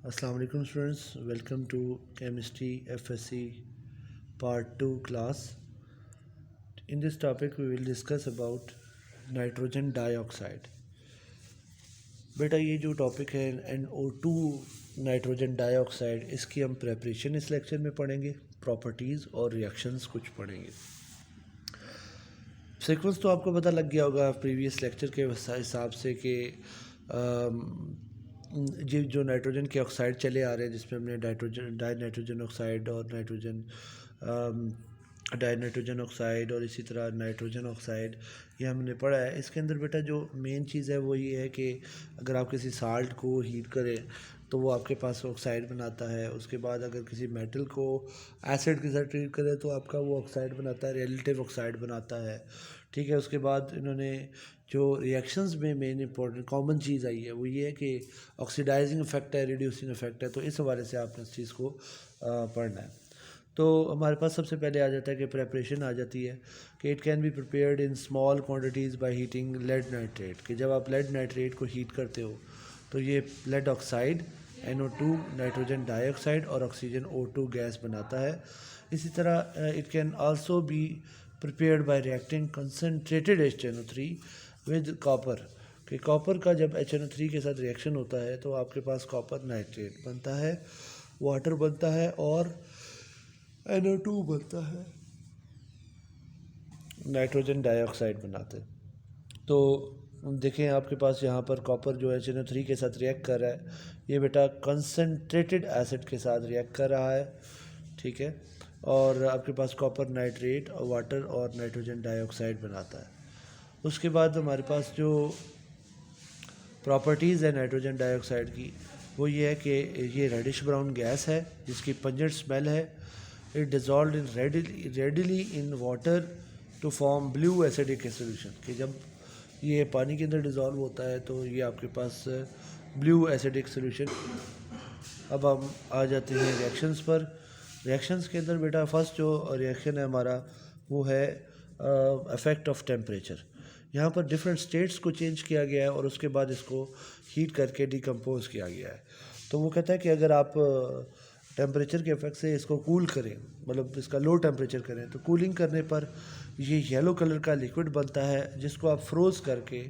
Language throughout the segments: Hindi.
Assalamu alaikum students, welcome to Chemistry FSC Part 2 class. In this topic we will discuss about nitrogen dioxide. बेटा ये जो टॉपिक है NO2 नाइट्रोजन डाइऑक्साइड, इसकी हम प्रेपरेशन इस लेक्चर में पढ़ेंगे, प्रॉपर्टीज़ और रिएक्शंस कुछ पढ़ेंगे। सीक्वेंस तो आपको पता लग गया होगा प्रीवियस लेक्चर के हिसाब से कि ये जो नाइट्रोजन के ऑक्साइड चले आ रहे हैं जिसमें हमने डाई नाइट्रोजन ऑक्साइड और डाई नाइट्रोजन ऑक्साइड और इसी तरह नाइट्रोजन ऑक्साइड ये हमने पढ़ा है। इसके अंदर बेटा जो मेन चीज़ है वो ये है कि अगर आप किसी साल्ट को हीट करें तो वो आपके पास ऑक्साइड बनाता है। उसके बाद अगर किसी मेटल को एसिड के साथ ट्रीट करें तो आपका वो ऑक्साइड बनाता है, रिलेटिव ऑक्साइड बनाता है। ठीक है, उसके बाद इन्होंने जो रिएक्शंस में मेन इंपॉर्टेंट कॉमन चीज़ आई है वो ये है कि ऑक्सीडाइजिंग इफेक्ट है, रिड्यूसिंग इफेक्ट है। तो इस हवाले से आपने इस चीज़ को पढ़ना है। तो हमारे पास सबसे पहले आ जाता है कि प्रेपरेशन आ जाती है कि it can be prepared in small quantities by heating lead nitrate, कि जब आप लेड नाइट्रेट को हीट करते हो तो ये lead oxide NO2 nitrogen dioxide और ऑक्सीजन O2 गैस बनाता है। इसी तरह it can also be prepared by reacting concentrated HNO3 with copper, कि कॉपर का जब HNO3 के साथ रिएक्शन होता है तो आपके पास कॉपर नाइट्रेट बनता है, वाटर बनता है और NO2 बनता है, नाइट्रोजन डाइऑक्साइड बनाते हैं। तो देखें आपके पास यहाँ पर कॉपर जो HNO3 के साथ रिएक्ट कर रहा है, ये बेटा कंसनट्रेटेड एसिड के साथ रिएक्ट कर रहा है। ठीक है, और आपके पास कॉपर नाइट्रेट और वाटर और नाइट्रोजन डाइऑक्साइड बनाता है। उसके बाद हमारे पास जो प्रॉपर्टीज़ है नाइट्रोजन डाइऑक्साइड की वो ये है कि ये रेडिश ब्राउन गैस है जिसकी पंजेंट स्मेल है। It dissolve in readily in water to form blue acidic solution, कि जब ये पानी के अंदर डिज़ोल्व होता है तो ये आपके पास ब्लू एसिडिक सोल्यूशन। अब हम आ जाते हैं रिएक्शंस पर। रिएक्शंस के अंदर बेटा फर्स्ट जो रिएक्शन है हमारा वो है इफ़ेक्ट ऑफ टेम्परेचर। यहाँ पर डिफरेंट स्टेट्स को चेंज किया गया है और उसके बाद इसको हीट करके डिकम्पोज किया गया है। तो वो कहता है कि अगर आप टेम्परेचर के इफेक्ट से इसको कूल करें, मतलब इसका लो टेम्परेचर करें, तो कूलिंग करने पर ये येलो कलर का लिक्विड बनता है जिसको आप फ्रोज़ करके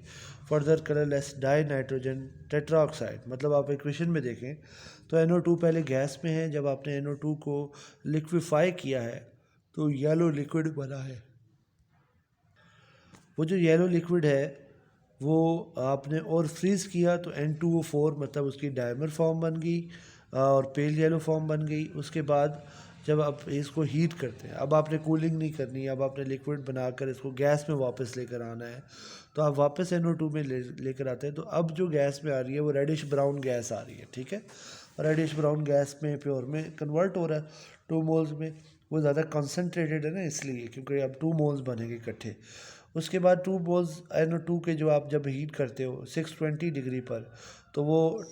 further colourless die nitrogen tetroxide, मतलब आप इक्वेशन में देखें तो NO2 पहले गैस में है, जब आपने NO2 को लिक्विफाई किया है तो येलो लिक्विड बना है। वो जो येलो लिक्विड है वो आपने और फ्रीज़ किया तो N2O4 मतलब उसकी डायमर फॉर्म बन गई और पेल येलो फॉर्म बन गई। उसके बाद जब आप इसको हीट करते हैं, अब आपने कूलिंग नहीं करनी, अब आपने लिक्विड बनाकर इसको गैस में वापस लेकर आना है, तो आप वापस NO2 में लेकर आते हैं। तो अब जो गैस में आ रही है वो रेडिश ब्राउन गैस आ रही है। ठीक है, रेडिश ब्राउन गैस में प्योर में कन्वर्ट हो रहा है 2 मोल्स में। वो ज़्यादा कंसनट्रेटेड है ना, इसलिए, क्योंकि अब 2 मोल्स बनेंगे इकट्ठे। उसके बाद 2 मोल्स NO2 के जो आप जब हीट करते हो 620 डिग्री पर, तो वो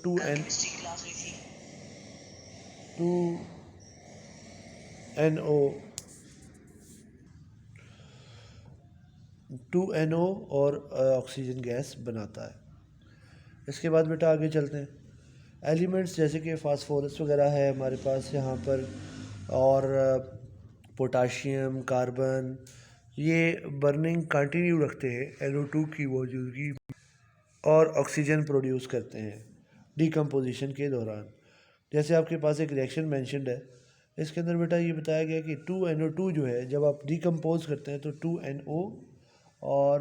2NO और ऑक्सीजन गैस बनाता है। इसके बाद बेटा आगे चलते हैं। एलिमेंट्स जैसे कि फास्फोरस वगैरह है हमारे पास यहाँ पर, और पोटाशियम, कार्बन, ये बर्निंग कंटिन्यू रखते हैं NO2 की मौजूदगी और ऑक्सीजन प्रोड्यूस करते हैं डिकम्पोजिशन के दौरान। जैसे आपके पास एक रिएक्शन मेंशन्ड है, इसके अंदर बेटा ये बताया गया कि 2NO2 जो है जब आप डिकम्पोज करते हैं तो 2NO और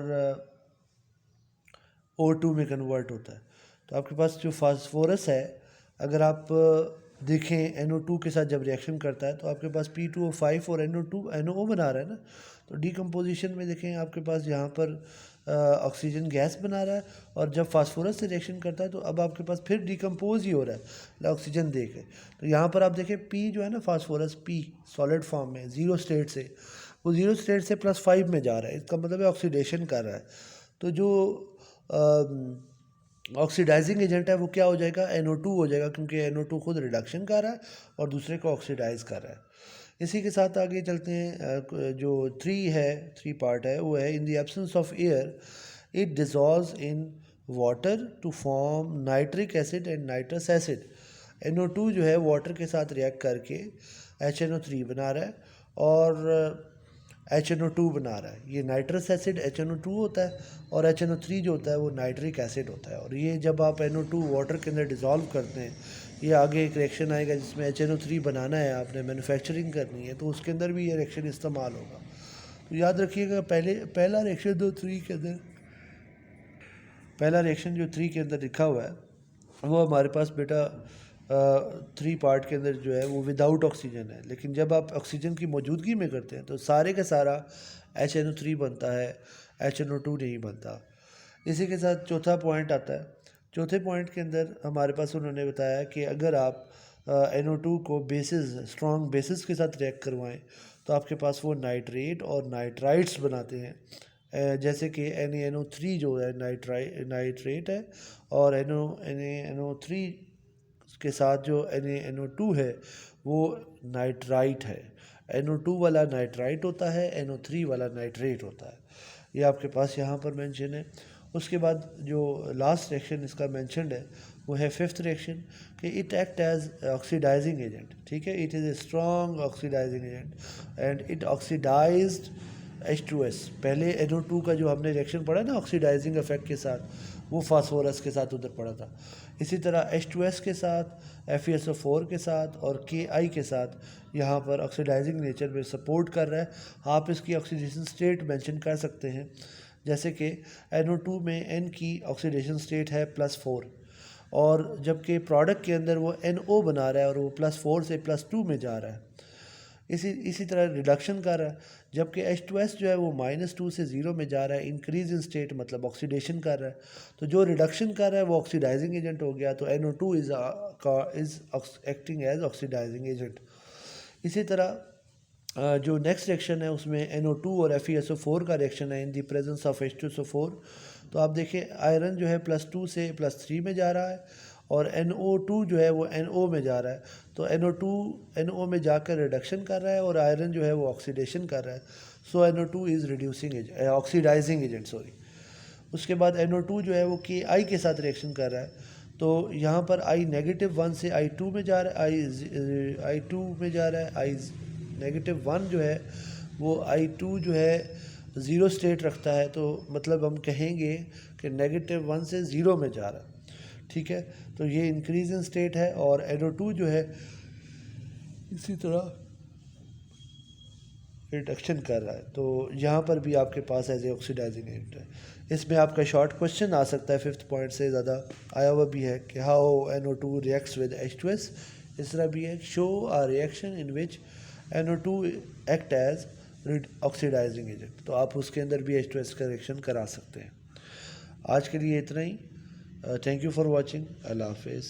O2 में कन्वर्ट होता है। तो आपके पास जो फास्फोरस है, अगर आप देखें NO2 के साथ जब रिएक्शन करता है तो आपके पास P2O5 और NO2 बना रहा है ना। तो डिकम्पोजिशन में देखें आपके पास यहाँ पर ऑक्सीजन गैस बना रहा है, और जब फास्फोरस से रिएक्शन करता है तो अब आपके पास फिर डिकम्पोज ही हो रहा है ऑक्सीजन दे के। तो यहाँ पर आप देखें P जो है ना, फास्फोरस P सॉलिड फॉर्म में ज़ीरो स्टेट से, वो ज़ीरो स्टेट से +5 में जा रहा है, इसका मतलब है ऑक्सीडेशन कर रहा है। तो जो ऑक्सीडाइजिंग एजेंट है वो क्या हो जाएगा, NO2 हो जाएगा, क्योंकि NO2 खुद रिडक्शन कर रहा है और दूसरे को ऑक्सीडाइज कर रहा है। इसी के साथ आगे चलते हैं। जो 3 पार्ट है वो है in the absence of air it dissolves in water to form nitric acid and nitrous acid. NO2 जो है वाटर के साथ रिएक्ट करके HNO3 बना रहा है और HNO2 बना रहा है। ये नाइट्रस एसिड HNO2 होता है और HNO3 जो होता है वो नाइट्रिक एसिड होता है। और ये जब आप NO2 वाटर के अंदर डिज़ोल्व करते हैं, ये आगे एक रिएक्शन आएगा जिसमें HNO3 बनाना है, आपने मैन्युफैक्चरिंग करनी है, तो उसके अंदर भी ये रिएक्शन इस्तेमाल होगा। तो याद रखिएगा पहला रिएक्शन जो 3 के अंदर लिखा हुआ है वो हमारे पास बेटा 3 पार्ट के अंदर जो है वो विदाउट ऑक्सीजन है, लेकिन जब आप ऑक्सीजन की मौजूदगी में करते हैं तो सारे का सारा HNO3 बनता है, HNO2 नहीं बनता। इसी के साथ चौथा पॉइंट आता है। चौथे पॉइंट के अंदर हमारे पास उन्होंने बताया कि अगर आप NO2 को स्ट्रॉन्ग बेसिस के साथ रिएक्ट करवाएं तो आपके पास वो नाइट्रेट और नाइट्राइट्स बनाते हैं। जैसे कि NaNO3 जो है नाइट्रेट है और NaNO3 के साथ जो NaNO2 है वो नाइट्राइट है। NO2 वाला नाइट्राइट होता है, NO3 वाला नाइट्रेट होता है। ये आपके पास यहाँ पर मेंशन है। उसके बाद जो लास्ट रिएक्शन इसका मेंशनड है वो है 5th रिएक्शन कि it act as oxidizing agent. ठीक है, it is a strong oxidizing agent and it oxidized H2S। पहले NO2 का जो हमने रिएक्शन पढ़ा ना ऑक्सीडाइजिंग इफेक्ट के साथ, वो फास्फोरस के साथ उधर पड़ा था। इसी तरह H2S के साथ, FeSO4 के साथ और Ki के साथ यहाँ पर ऑक्सीडाइजिंग नेचर में सपोर्ट कर रहा है। आप इसकी ऑक्सीडेशन स्टेट मेंशन कर सकते हैं, जैसे कि NO2 में N की ऑक्सीडेशन स्टेट है +4 और जबकि प्रोडक्ट के अंदर वो NO बना रहा है और वो +4 से +2 में जा रहा है। इसी तरह रिडक्शन कर रहा है, जबकि H2S जो है वो -2 से 0 में जा रहा है। इंक्रीज इन स्टेट मतलब ऑक्सीडेशन कर रहा है, तो जो रिडक्शन कर रहा है वो ऑक्सीडाइजिंग एजेंट हो गया। तो NO2 is acting as oxidizing agent. इसी तरह जो नेक्स्ट रिएक्शन है उसमें NO2 और FeSO4 का रिएक्शन है इन दी प्रेजेंस ऑफ H2SO4। तो आप देखें आयरन जो है +2 से +3 में जा रहा है और NO2 जो है वो NO में जा रहा है। तो NO2 NO में जाकर रिडक्शन कर रहा है और आयरन जो है वो ऑक्सीडेशन कर रहा है। So NO2 is oxidizing agent sorry. उसके बाद NO2 जो है वो Ki के साथ रिएक्शन कर रहा है। तो यहाँ पर I-1 से I2 में जा रहा है, I2 में जा रहा है। I-1 जो है वो I2 जो है 0 स्टेट रखता है, तो मतलब हम कहेंगे कि -1 से 0 में जा रहा है। ठीक है, तो ये इंक्रीज इन स्टेट है और NO2 जो है इसी तरह रिडक्शन कर रहा है। तो यहाँ पर भी आपके पास एज ए ऑक्सीडाइजिंग एजेंट है। इसमें आपका शॉर्ट क्वेश्चन आ सकता है 5th पॉइंट से ज़्यादा आया हुआ भी है कि how NO2 reacts with H2S। इस तरह भी है show a reaction in which NO2 act as oxidizing agent. तो आप उसके अंदर भी H2S का रिएक्शन करा सकते हैं। आज के लिए इतना ही। Thank you for watching. अल्लाह हाफिज़।